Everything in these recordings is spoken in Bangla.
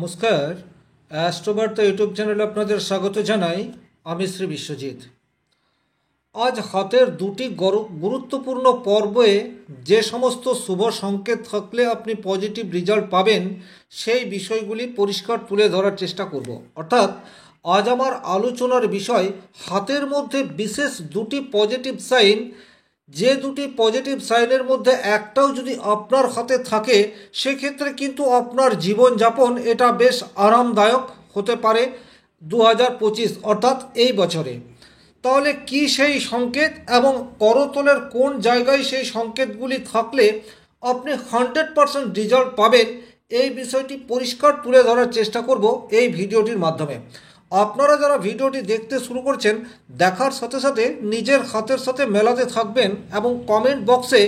নমস্কার, অ্যাস্ট্রোবার্তা ইউটিউব চ্যানেলে আপনাদের স্বাগত জানাই। আমি শ্রী বিশ্বজিৎ। আজ হাতের দুটি গুরুত্বপূর্ণ পর্বে যে সমস্ত শুভ সংকেত থাকলে আপনি পজিটিভ রেজাল্ট পাবেন সেই বিষয়গুলি পরিষ্কার তুলে ধরার চেষ্টা করব। অর্থাৎ আজ আমার আলোচনার বিষয় হাতের মধ্যে বিশেষ দুটি পজিটিভ সাইন, যে দুটি পজিটিভ সাইনের মধ্যে একটাও যদি আপনার হাতে থাকে সেক্ষেত্রে কিন্তু আপনার জীবনযাপন এটা বেশ আরামদায়ক হতে পারে 2025 অর্থাৎ এই বছরে। তাহলে কি সেই সংকেত এবং করতলের কোন জায়গায় সেই সংকেতগুলি থাকলে আপনি 100% রেজাল্ট পাবেন, এই বিষয়টি পরিষ্কার তুলে ধরার চেষ্টা করব এই ভিডিওটির মাধ্যমে। আপনারা যারা ভিডিওটি দেখতে শুরু করছেন, দেখার সাথে সাথে নিজের হাতের সাথে মেলাতে থাকবেন এবং কমেন্ট বক্সে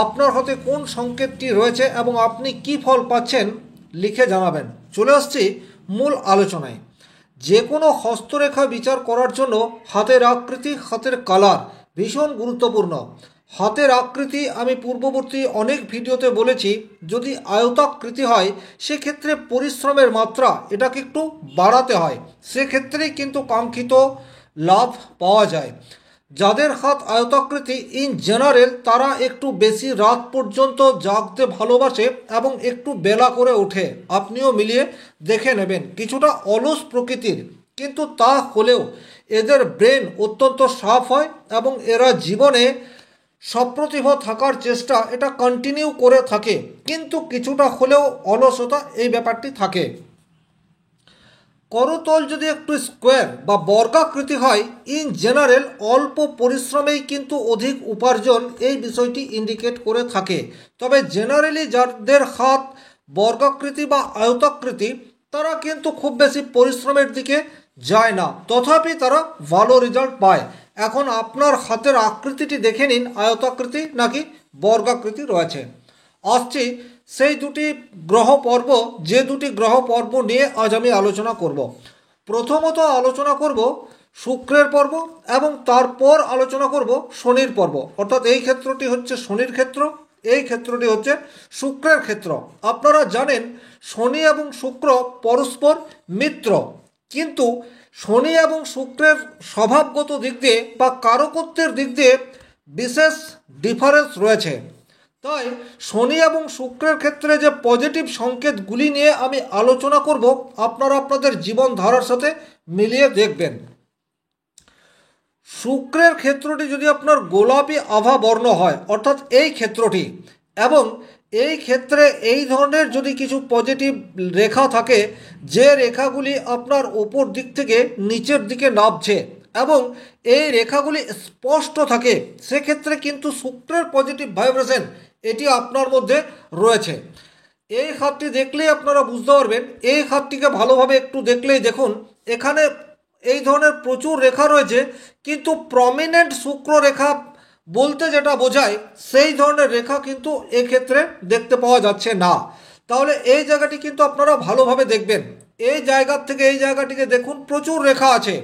আপনার হাতে কোন সংকেতটি রয়েছে এবং আপনি কি ফল পাচ্ছেন লিখে জানাবেন। চলে আসছি মূল আলোচনায়। যে কোনো হস্তরেখা বিচার করার জন্য হাতের আকৃতি, হাতের কালার ভীষণ গুরুত্বপূর্ণ। হাতের আকৃতি আমি পূর্ববর্তী অনেক ভিডিওতে বলেছি, যদি আয়তাকৃতি হয় সেক্ষেত্রে পরিশ্রমের মাত্রা এটাকে একটু বাড়াতে হয়, সেক্ষেত্রেই কিন্তু কাঙ্ক্ষিত লাভ পাওয়া যায়। যাদের হাত আয়তাকৃতি ইন জেনারেল তারা একটু বেশি রাত পর্যন্ত জাগতে ভালোবাসে এবং একটু বেলা করে ওঠে। আপনিও মিলিয়ে দেখে নেবেন, কিছুটা অলস প্রকৃতির, কিন্তু তা হলেও এদের ব্রেন অত্যন্ত শার্প হয় এবং এরা জীবনে সপ্রতিভ থাকার চেষ্টা এটা কন্টিনিউ করে থাকে, কিন্তু কিছুটা হলেও অলসতা এই ব্যাপারটি থাকে। করতল যদি একটু স্কোয়ার বা বর্গাকৃতি হয়, ইন জেনারেল অল্প পরিশ্রমেই কিন্তু অধিক উপার্জন এই বিষয়টি ইন্ডিকেট করে থাকে। তবে জেনারেলি যাদের হাত বর্গাকৃতি বা আয়তাকৃতি তারা কিন্তু খুব বেশি পরিশ্রমের দিকে যায় না, তথাপি তারা ভালো রেজাল্ট পায়। এখন আপনার হাতের আকৃতিটি দেখে নিন, আয়তাকৃতি নাকি বর্গাকৃতি রয়েছে। আসছি সেই দুটি গ্রহ পর্ব, যে দুটি গ্রহ পর্ব নিয়ে আজ আমি আলোচনা করব। প্রথমত আলোচনা করব শুক্রের পর্ব এবং তারপর আলোচনা করব শনির পর্ব। অর্থাৎ এই ক্ষেত্রটি হচ্ছে শনির ক্ষেত্র, এই ক্ষেত্রটি হচ্ছে শুক্রের ক্ষেত্র। আপনারা জানেন শনি এবং শুক্র পরস্পর মিত্র, কিন্তু শনি এবং শুক্রের স্বভাবগত দিক দিয়ে বা কারকত্বের দিক দিয়ে বিশেষ ডিফারেন্স রয়েছে। তাই শনি এবং শুক্রের ক্ষেত্রে যে পজিটিভ সংকেতগুলি নিয়ে আমি আলোচনা করব আপনারা আপনাদের জীবনধারার সাথে মিলিয়ে দেখবেন। শুক্রের ক্ষেত্রটি যদি আপনার গোলাপি আভা বর্ণ হয়, অর্থাৎ এই ক্ষেত্রটি, এবং এই ক্ষেত্রে এই ধরনের যদি কিছু পজিটিভ রেখা থাকে, যে রেখাগুলি আপনার ওপর দিক থেকে নিচের দিকে নামছে এবং এই রেখাগুলি স্পষ্ট থাকে, সেক্ষেত্রে কিন্তু শুক্রের পজিটিভ ভাইব্রেশন এটি আপনার মধ্যে রয়েছে। এই হাতটি দেখলেই আপনারা বুঝতে পারবেন। এই হাতটিকে ভালোভাবে একটু দেখলেই দেখুন, এখানে এই ধরনের প্রচুর রেখা রয়েছে, কিন্তু প্রমিনেন্ট শুক্র রেখা বলতে যেটা বোঝায় সেই ধরনের রেখা কিন্তু এক্ষেত্রে দেখতে পাওয়া যাচ্ছে না। তাহলে এই জায়গাটি কিন্তু আপনারা ভালোভাবে দেখবেন। এই জায়গার থেকে এই জায়গাটিকে দেখুন, প্রচুর রেখা আছে,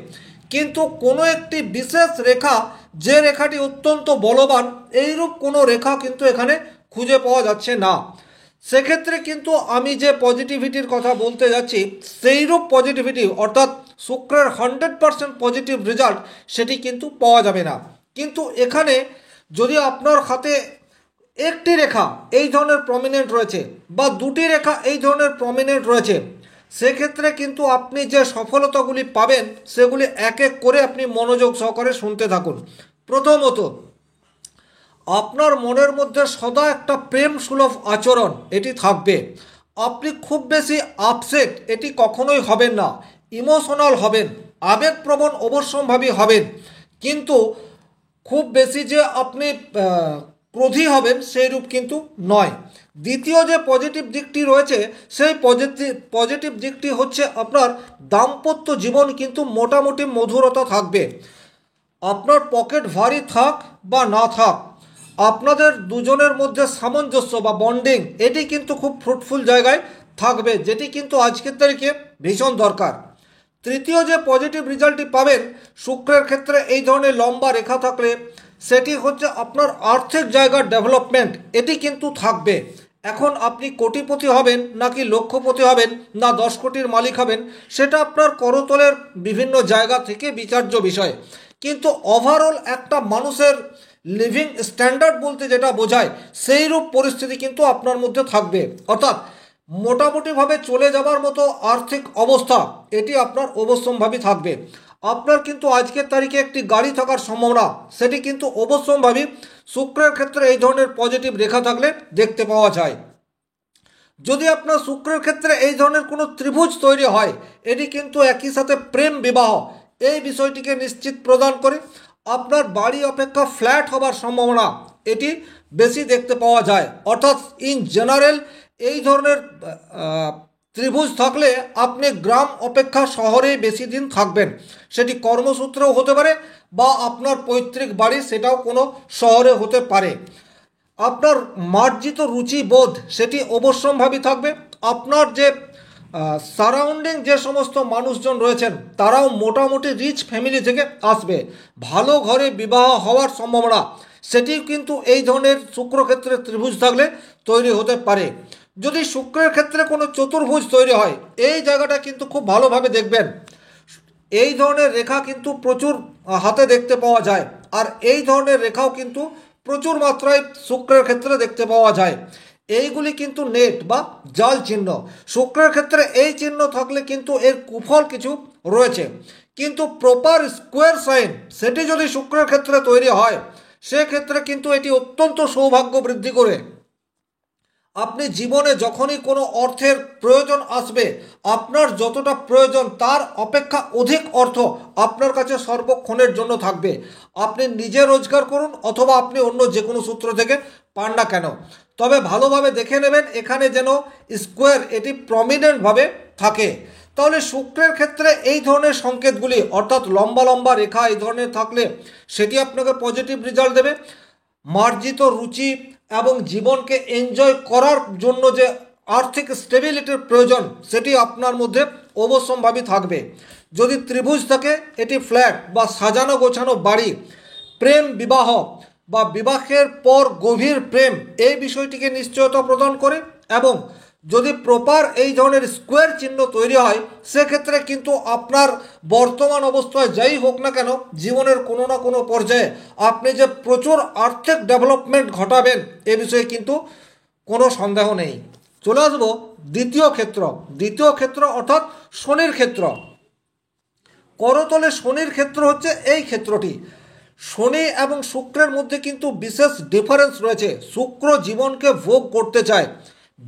কিন্তু কোনো একটি বিশেষ রেখা, যে রেখাটি অত্যন্ত বলবান, এইরূপ কোনো রেখা কিন্তু এখানে খুঁজে পাওয়া যাচ্ছে না। সেক্ষেত্রে কিন্তু আমি যে পজিটিভিটির কথা বলতে যাচ্ছি সেইরূপ পজিটিভিটি, অর্থাৎ শুক্রের 100% পজিটিভ রেজাল্ট সেটি কিন্তু পাওয়া যাবে না। কিন্তু এখানে যদি আপনার হাতে একটি রেখা এই ধরনের প্রমিনেন্ট রয়েছে বা দুটি রেখা এই ধরনের প্রমিনেন্ট রয়েছে, সেক্ষেত্রে কিন্তু আপনি যে সফলতাগুলি পাবেন সেগুলি এক এক করে আপনি মনোযোগ সহকারে শুনতে থাকুন। প্রথমত, আপনার মনের মধ্যে সদা একটা প্রেম সুলভ আচরণ এটি থাকবে। আপনি খুব বেশি আপসেট এটি কখনোই হবেন না, ইমোশনাল হবেন, আবেগপ্রবণ অবশ্যম্ভাবী হবেন, কিন্তু খুব বেশি যে আপনি ক্রোধী হবেন সেই রূপ কিন্তু নয়। দ্বিতীয় যে পজিটিভ দিকটি রয়েছে সেই পজিটিভ দিকটি হচ্ছে আপনার দাম্পত্য জীবন কিন্তু মোটামুটি মধুরতা থাকবে। আপনার পকেট ভারী থাক বা না থাক, আপনাদের দুজনের মধ্যে সামঞ্জস্য বা বন্ডিং এটি কিন্তু খুব ফ্রুটফুল জায়গায় থাকবে, যেটি কিন্তু আজকের তারিখে ভীষণ দরকার। তৃতীয় যে পজিটিভ রেজাল্টটি পাবেন শুক্রের ক্ষেত্রে এই ধরনের লম্বা রেখা থাকলে, সেটি হচ্ছে আপনার আর্থিক জায়গার ডেভেলপমেন্ট এটি কিন্তু থাকবে। এখন আপনি কোটিপতি হবেন নাকি লক্ষপতি হবেন না 10 কোটির মালিক হবেন, সেটা আপনার করতলের বিভিন্ন জায়গা থেকে বিচার্য বিষয়। কিন্তু ওভারঅল একটা মানুষের লিভিং স্ট্যান্ডার্ড বলতে যেটা বোঝায় সেই রূপ পরিস্থিতি কিন্তু আপনার মধ্যে থাকবে, অর্থাৎ মোটামুটিভাবে চলে যাবার মতো আর্থিক অবস্থা এটি আপনার অবশ্যম্ভাবী থাকবে। আপনার কিন্তু আজকের তারিখে একটি গাড়ি থাকার সম্ভাবনা সেটি কিন্তু অবশ্যম্ভাবী শুক্রের ক্ষেত্রে এই ধরনের পজিটিভ রেখা থাকলে দেখতে পাওয়া যায়। যদি আপনার শুক্রের ক্ষেত্রে এই ধরনের কোনো ত্রিভুজ তৈরি হয়, এটি কিন্তু একই সাথে প্রেম বিবাহ এই বিষয়টিকে নিশ্চিত প্রদান করে। আপনার বাড়ি অপেক্ষা ফ্ল্যাট হবার সম্ভাবনা এটি বেশি দেখতে পাওয়া যায়, অর্থাৎ ইন জেনারেল এই ধরনের ত্রিভুজ থাকলে আপনি গ্রাম অপেক্ষা শহরেই বেশি দিন থাকবেন। সেটি কর্মসূত্রেও হতে পারে বা আপনার পৈতৃক বাড়ি সেটাও কোনো শহরে হতে পারে। আপনার মার্জিত রুচিবোধ সেটি অবশ্যম্ভাবী থাকবে। আপনার যে সারাউন্ডিং যে সমস্ত মানুষজন রয়েছেন তারাও মোটামুটি রিচ ফ্যামিলি থেকে আসবে। ভালো ঘরে বিবাহ হওয়ার সম্ভাবনা সেটিও কিন্তু এই ধরনের শুক্রক্ষেত্রে ত্রিভুজ থাকলে তৈরি হতে পারে। যদি শুক্রের ক্ষেত্রে কোনো চতুর্ভুজ তৈরি হয়, এই জায়গাটা কিন্তু খুব ভালোভাবে দেখবেন। এই ধরনের রেখা কিন্তু প্রচুর হাতে দেখতে পাওয়া যায়, আর এই ধরনের রেখাও কিন্তু প্রচুর মাত্রায় শুক্রের ক্ষেত্রে দেখতে পাওয়া যায়। এইগুলি কিন্তু নেট বা জাল চিহ্ন। শুক্রের ক্ষেত্রে এই চিহ্ন থাকলে কিন্তু এর কুফল কিছু রয়েছে, কিন্তু প্রপার স্কোয়ার সাইন সেটি যদি শুক্রের ক্ষেত্রে তৈরি হয় সেক্ষেত্রে কিন্তু এটি অত্যন্ত সৌভাগ্য বৃদ্ধি করে। আপনি জীবনে যখনই কোনো অর্থের প্রয়োজন আসবে, আপনার যতটা প্রয়োজন তার অপেক্ষা অধিক অর্থ আপনার কাছে সর্বক্ষণের জন্য থাকবে। আপনি নিজে রোজগার করুন অথবা আপনি অন্য যে কোনো সূত্র থেকে পান না কেন, তবে ভালোভাবে দেখে নেবেন এখানে যেন স্কোয়ার এটি প্রমিনেন্টভাবে থাকে। তাহলে শুক্রের ক্ষেত্রে এই ধরনের সংকেতগুলি, অর্থাৎ লম্বা লম্বা রেখা এই ধরনের থাকলে সেটি আপনাকে পজিটিভ রেজাল্ট দেবে। মার্জিত রুচি এবং জীবনকে এনজয় করার জন্য যে আর্থিক স্টেবিলিটির প্রয়োজন সেটি আপনার মধ্যে অবশ্যম্ভাবী থাকবে। যদি ত্রিভুজ থাকে এটি ফ্ল্যাট বা সাজানো গোছানো বাড়ি, প্রেম বিবাহ বা বিবাহের পর গভীর প্রেম এই বিষয়টিকে নিশ্চয়তা প্রদান করে। এবং যদি প্রপার এই ধরনের স্কোয়ার চিহ্ন তৈরি হয় সেক্ষেত্রে কিন্তু আপনার বর্তমান অবস্থায় যাই হোক না কেন জীবনের কোনো না কোনো পর্যায়ে আপনি যে প্রচুর আর্থিক ডেভেলপমেন্ট ঘটাবেন এ বিষয়ে কিন্তু কোনো সন্দেহ নেই। চলে আসবো দ্বিতীয় ক্ষেত্র অর্থাৎ শনির ক্ষেত্র। করতলে শনির ক্ষেত্র হচ্ছে এই ক্ষেত্রটি। শনি এবং শুক্রের মধ্যে কিন্তু বিশেষ ডিফারেন্স রয়েছে। শুক্র জীবনকে ভোগ করতে চায়,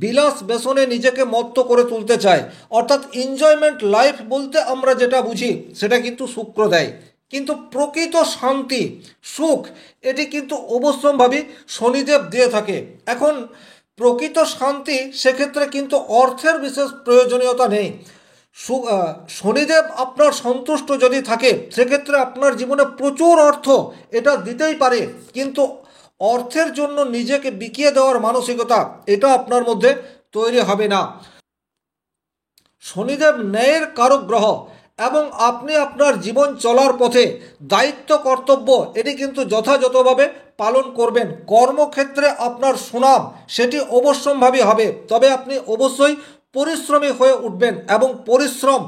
বিলাস বেসনে নিজেকে মত্ত করে তুলতে চায়, অর্থাৎ এনজয়মেন্ট লাইফ বলতে আমরা যেটা বুঝি সেটা কিন্তু শুক্র দেয়। কিন্তু প্রকৃত শান্তি সুখ এটি কিন্তু অবশ্যম্ভাবী শনিদেব দিয়ে থাকে। এখন প্রকৃত শান্তি সেক্ষেত্রে কিন্তু অর্থের বিশেষ প্রয়োজনীয়তা নেই। শনিদেব আপনার সন্তুষ্ট যদি থাকে সেক্ষেত্রে আপনার জীবনে প্রচুর অর্থ এটা দিতেই পারে, কিন্তু অর্থের জন্য নিজেকে বিকিয়ে দেওয়ার মানসিকতা এটা আপনার মধ্যে তৈরি হবে না। শনিদেব ন্যায়ের কারক গ্রহ এবং আপনি আপনার জীবন চলার পথে দায়িত্ব কর্তব্য এটি কিন্তু যথাযথভাবে পালন করবেন। কর্মক্ষেত্রে আপনার সুনাম সেটি অবশ্যম্ভাবী হবে, তবে আপনি অবশ্যই পরিশ্রমী হয়ে উঠবেন এবং পরিশ্রম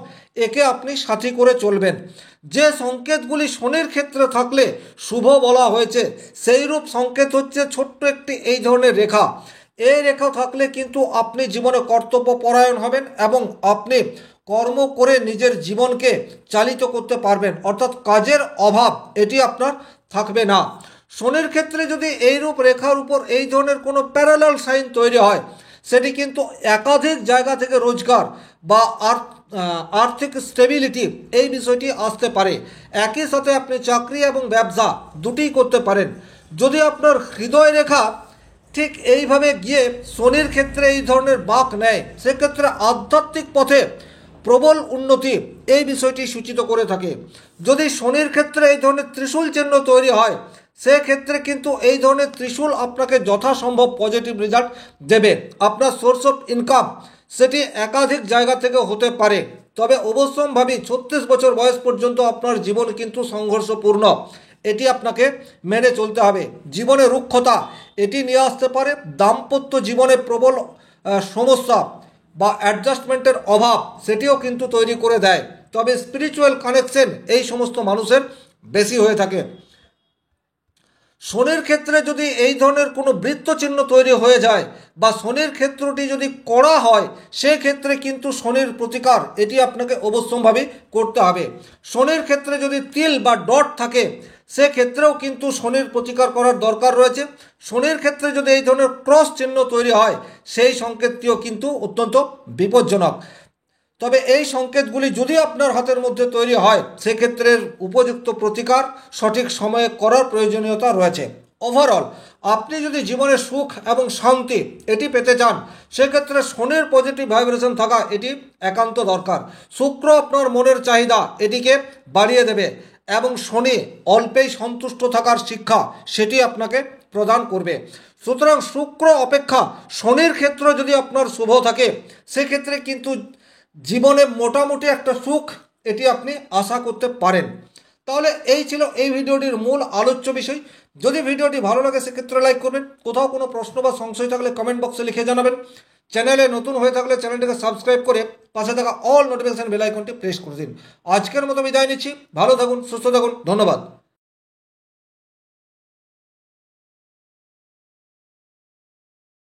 একে আপনি সাথী করে চলবেন। যে সংকেতগুলি শনির ক্ষেত্রে থাকলে শুভ বলা হয়েছে সেইরূপ সংকেত হচ্ছে ছোট্ট একটি এই ধরনের রেখা। এই রেখা থাকলে কিন্তু আপনি জীবনে কর্তব্য পরায়ণ হবেন এবং আপনি কর্ম করে নিজের জীবনকে চালিত করতে পারবেন, অর্থাৎ কাজের অভাব এটি আপনার থাকবে না। শনির ক্ষেত্রে যদি এইরূপ রেখার উপর এই ধরনের কোনো প্যারালাল সাইন তৈরি হয় সেটি কিন্তু একাধিক জায়গা থেকে রোজগার বা আর্থিক স্টেবিলিটি এই বিষয়টি আসতে পারে। একই সাথে আপনি চাকরি এবং ব্যবসা দুটিই করতে পারেন। যদি আপনার হৃদয় রেখা ঠিক এইভাবে গিয়ে শনির ক্ষেত্রে এই ধরনের বাঁক নেয় সেক্ষেত্রে আধ্যাত্মিক পথে প্রবল উন্নতি এই বিষয়টি সূচিত করে থাকে। যদি শনির ক্ষেত্রে এই ধরনের ত্রিশূল চিহ্ন তৈরি হয় সেক্ষেত্রে কিন্তু এই ধরনের ত্রিশূল আপনাকে যথাসম্ভব পজিটিভ রেজাল্ট দেবে। আপনার সোর্স অফ ইনকাম সেটি একাধিক জায়গা থেকে হতে পারে, তবে অবশ্যম্ভাবী 36 বছর বয়স পর্যন্ত আপনার জীবন কিন্তু সংঘর্ষপূর্ণ। এটি আপনাকে মেনে চলতে হবে। জীবনে রুক্ষতা এটি নিয়ে আসতে পারে। দাম্পত্য জীবনে প্রবল সমস্যা বা অ্যাডজাস্টমেন্টের অভাব সেটিও কিন্তু তৈরি করে দেয়। তবে স্পিরিচুয়াল কানেকশন এই সমস্ত মানুষের বেশি হয়ে থাকে। শনির ক্ষেত্রে যদি এই ধরনের কোনো বৃত্তচিহ্ন তৈরি হয়ে যায় বা শনির ক্ষেত্রটি যদি কড়া হয়, সেক্ষেত্রে কিন্তু শনির প্রতিকার এটি আপনাকে অবশ্যম্ভাবী করতে হবে। শনির ক্ষেত্রে যদি তিল বা ডট থাকে, সেক্ষেত্রেও কিন্তু শনির প্রতিকার করার দরকার রয়েছে। শনির ক্ষেত্রে যদি এই ধরনের ক্রস চিহ্ন তৈরি হয়, সেই সংকেতটিও কিন্তু অত্যন্ত বিপজ্জনক। তবে এই সংকেতগুলি যদি আপনার হাতের মধ্যে তৈরি হয়, সেক্ষেত্রে উপযুক্ত প্রতিকার সঠিক সময়ে করার প্রয়োজনীয়তা রয়েছে। ওভারঅল আপনি যদি জীবনে সুখ এবং শান্তি এটি পেতে চান, সেক্ষেত্রে শনির পজিটিভ ভাইব্রেশন থাকা এটি একান্ত দরকার। শুক্র আপনার মনের চাহিদা এটিকে বাড়িয়ে দেবে এবং শনি অল্পেই সন্তুষ্ট থাকার শিক্ষা সেটি আপনাকে প্রদান করবে। সুতরাং শুক্র অপেক্ষা শনির ক্ষেত্র যদি আপনার শুভ থাকে, সেক্ষেত্রে কিন্তু জীবনে মোটামুটি একটা সুখ এটি আপনি আশা করতে পারেন। তাহলে এই ছিল এই ভিডিওটির মূল আলোচ্য বিষয়। যদি ভিডিওটি ভালো লাগে সেক্ষেত্রে লাইক করবেন। কোথাও কোনো প্রশ্ন বা সংশয় থাকলে কমেন্ট বক্সে লিখে জানাবেন। চ্যানেলে নতুন হয়ে থাকলে চ্যানেলটিকে সাবস্ক্রাইব করে পাশে থাকা অল নোটিফিকেশন বেল আইকনটি প্রেস করে দিন। আজকের মতো বিদায় নিচ্ছি। ভালো থাকুন, সুস্থ থাকুন, ধন্যবাদ।